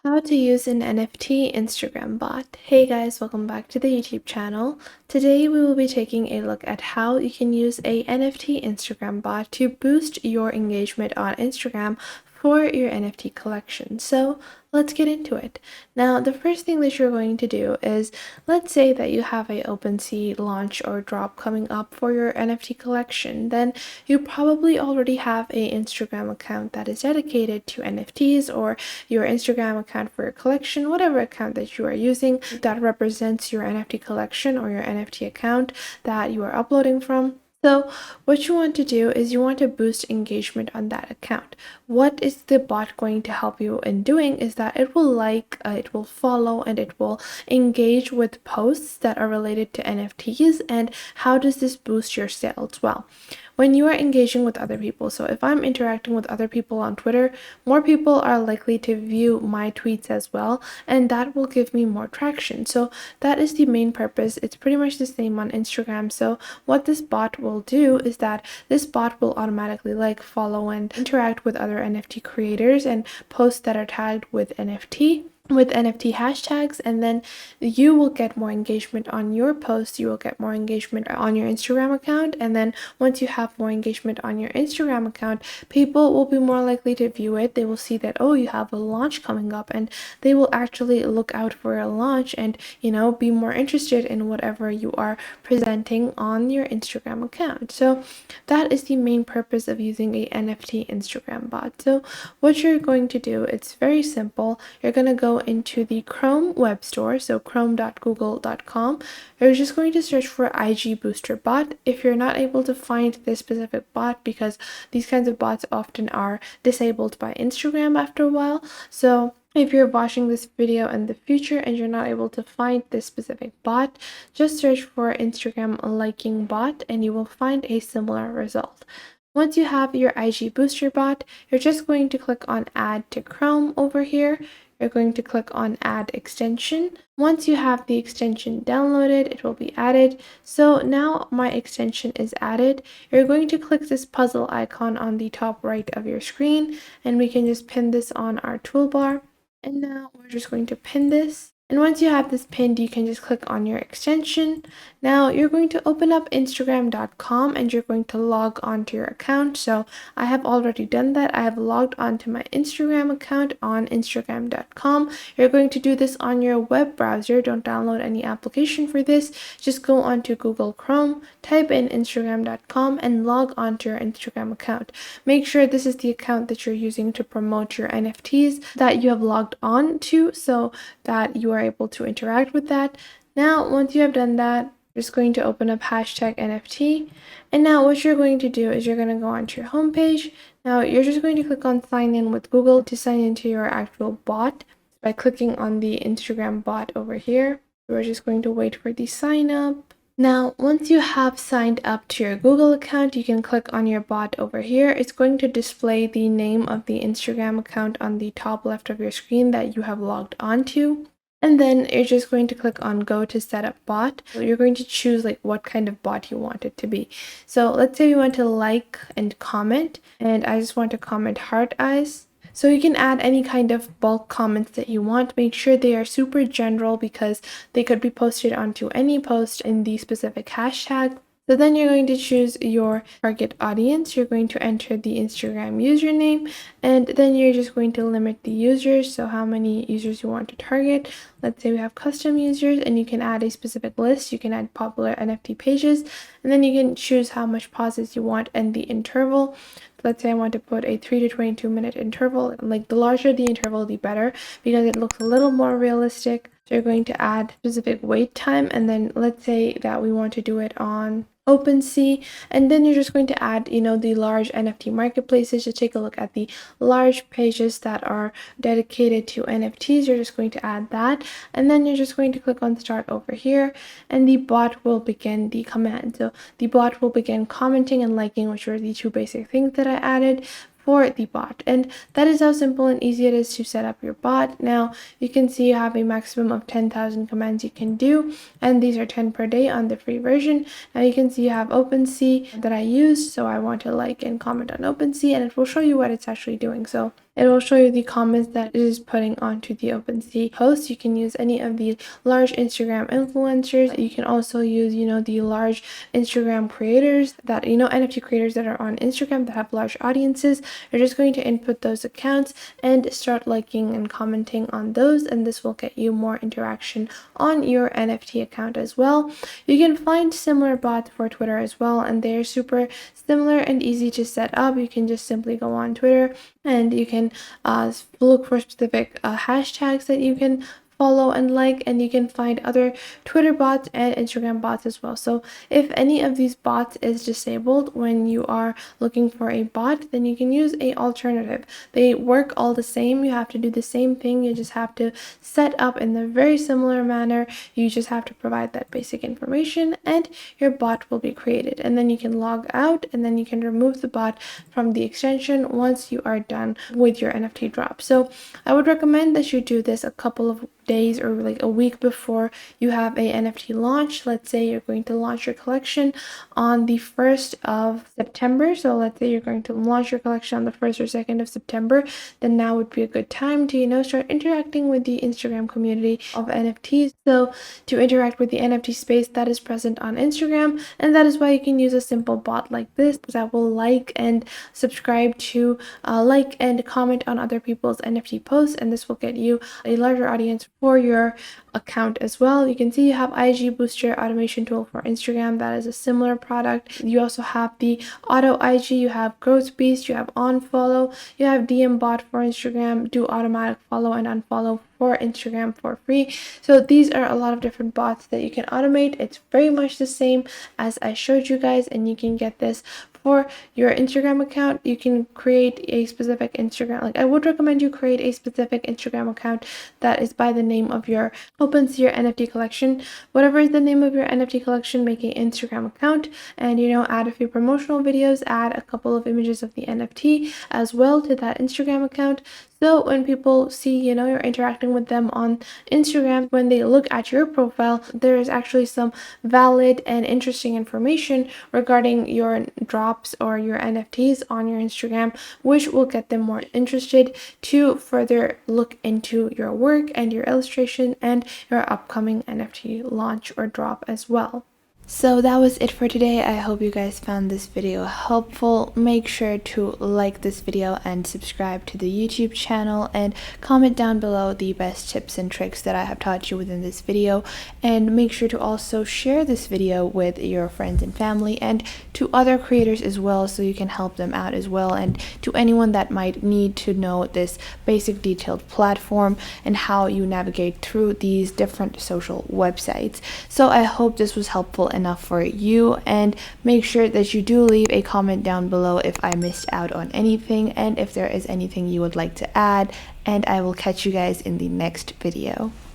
How to use an NFT Instagram bot. Hey guys, welcome back to the YouTube channel. Today we will be taking a look at how you can use a NFT Instagram bot to boost your engagement on Instagram for your NFT collection. So let's get into it. Now, the first thing that you're going to do is, let's say that you have a OpenSea launch or drop coming up for your NFT collection, then you probably already have a Instagram account that is dedicated to NFTs, or your Instagram account for your collection, whatever account that you are using that represents your NFT collection or your NFT account that you are uploading from. So what you want to do is you want to boost engagement on that account. What is the bot going to help you in doing is that it will it will follow, and it will engage with posts that are related to NFTs. And how does this boost your sales? Well, when you are engaging with other people, so if I'm interacting with other people on Twitter, more people are likely to view my tweets as well, and that will give me more traction. So that is the main purpose. It's pretty much the same on Instagram. So what this bot will do is that this bot will automatically follow and interact with other NFT creators and posts that are tagged with NFT hashtags, and then you will get more engagement on your post, you will get more engagement on your Instagram account, and then once you have more engagement on your Instagram account, people will be more likely to view it. They will see that, oh, you have a launch coming up, and they will actually look out for a launch and, be more interested in whatever you are presenting on your Instagram account. So that is the main purpose of using a NFT Instagram bot. So what you're going to do, it's very simple. You're going to go into the Chrome web store, so chrome.google.com. You're just going to search for IG Booster Bot. If you're not able to find this specific bot, because these kinds of bots often are disabled by Instagram after a while, so if you're watching this video in the future and you're not able to find this specific bot, just search for Instagram liking bot and you will find a similar result. Once you have your IG Booster bot, you're just going to click on Add to Chrome over here. You're going to click on Add Extension. Once you have the extension downloaded, it will be added. So now my extension is added. You're going to click this puzzle icon on the top right of your screen, and we can just pin this on our toolbar. And now we're just going to pin this. And once you have this pinned, you can just click on your extension. Now you're going to open up Instagram.com and you're going to log onto your account. So I have already done that. I have logged onto my Instagram account on Instagram.com. You're going to do this on your web browser. Don't download any application for this. Just go onto Google Chrome, type in Instagram.com and log onto your Instagram account. Make sure this is the account that you're using to promote your NFTs that you have logged on to, so that you are able to interact with that. Now, once you have done that, you're just going to open up hashtag NFT. And now what you're going to do is you're going to go onto your homepage. Now you're just going to click on sign in with Google to sign into your actual bot by clicking on the Instagram bot over here. We're just going to wait for the sign up. Now, once you have signed up to your Google account, you can click on your bot over here. It's going to display the name of the Instagram account on the top left of your screen that you have logged onto. And then you're just going to click on go to set up bot. So you're going to choose what kind of bot you want it to be. So let's say we want to like and comment, and I just want to comment heart eyes. So you can add any kind of bulk comments that you want. Make sure they are super general because they could be posted onto any post in the specific hashtag. So then you're going to choose your target audience. You're going to enter the Instagram username, and then you're just going to limit the users. So how many users you want to target. Let's say we have custom users, and you can add a specific list. You can add popular NFT pages, and then you can choose how much pauses you want and the interval. Let's say I want to put a 3 to 22 minute interval. The larger the interval, the better, because it looks a little more realistic. So you're going to add specific wait time, and then let's say that we want to do it on OpenSea, and then you're just going to add, the large NFT marketplaces. Just take a look at the large pages that are dedicated to NFTs. You're just going to add that, and then you're just going to click on start over here, and the bot will begin the command. So the bot will begin commenting and liking, which are the two basic things that I added for the bot. And that is how simple and easy it is to set up your bot. Now you can see you have a maximum of 10,000 commands you can do, and these are 10 per day on the free version. Now you can see you have OpenSea that I use, so I want to like and comment on OpenSea, and it will show you what it's actually doing. So It will show you the comments that it is putting onto the OpenSea post. You can use any of the large Instagram influencers. You can also use, the large Instagram creators that, NFT creators that are on Instagram that have large audiences. You're just going to input those accounts and start liking and commenting on those, and this will get you more interaction on your NFT account as well. You can find similar bots for Twitter as well, and they're super similar and easy to set up. You can just simply go on Twitter and you can look for specific hashtags that you can follow and like, and you can find other Twitter bots and Instagram bots as well. So if any of these bots is disabled when you are looking for a bot, then you can use a alternative. They work all the same. You have to do the same thing. You just have to set up in a very similar manner. You just have to provide that basic information and your bot will be created, and then you can log out and then you can remove the bot from the extension once you are done with your NFT drop. So I would recommend that you do this a couple of days or like a week before you have a NFT launch. Let's say you're going to launch your collection on the 1st of September. So let's say you're going to launch your collection on the 1st or 2nd of September, then now would be a good time to, start interacting with the Instagram community of NFTs. So to interact with the NFT space that is present on Instagram, and that is why you can use a simple bot like this that will like and subscribe to, like and comment on other people's NFT posts, and this will get you a larger audience for your account as well. You can see you have IG Booster automation tool for Instagram. That is a similar product. You also have the auto IG, you have Growth Beast, you have on follow, you have DM bot for Instagram, do automatic follow and unfollow for Instagram for free. So these are a lot of different bots that you can automate. It's very much the same as I showed you guys, and you can get this for your Instagram account. You can create a specific Instagram, like I would recommend you create a specific Instagram account that is by the name of your OpenSea NFT collection. Whatever is the name of your NFT collection, make an Instagram account and add a few promotional videos, add a couple of images of the NFT as well to that Instagram account. So when people see, you're interacting with them on Instagram, when they look at your profile, there is actually some valid and interesting information regarding your drops or your NFTs on your Instagram, which will get them more interested to further look into your work and your illustration and your upcoming NFT launch or drop as well. So that was it for today. I hope you guys found this video helpful. Make sure to like this video and subscribe to the YouTube channel, and comment down below the best tips and tricks that I have taught you within this video, and make sure to also share this video with your friends and family and to other creators as well, so you can help them out as well, and to anyone that might need to know this basic detailed platform and how you navigate through these different social websites. So I hope this was helpful enough for you, and make sure that you do leave a comment down below if I missed out on anything and if there is anything you would like to add, and I will catch you guys in the next video.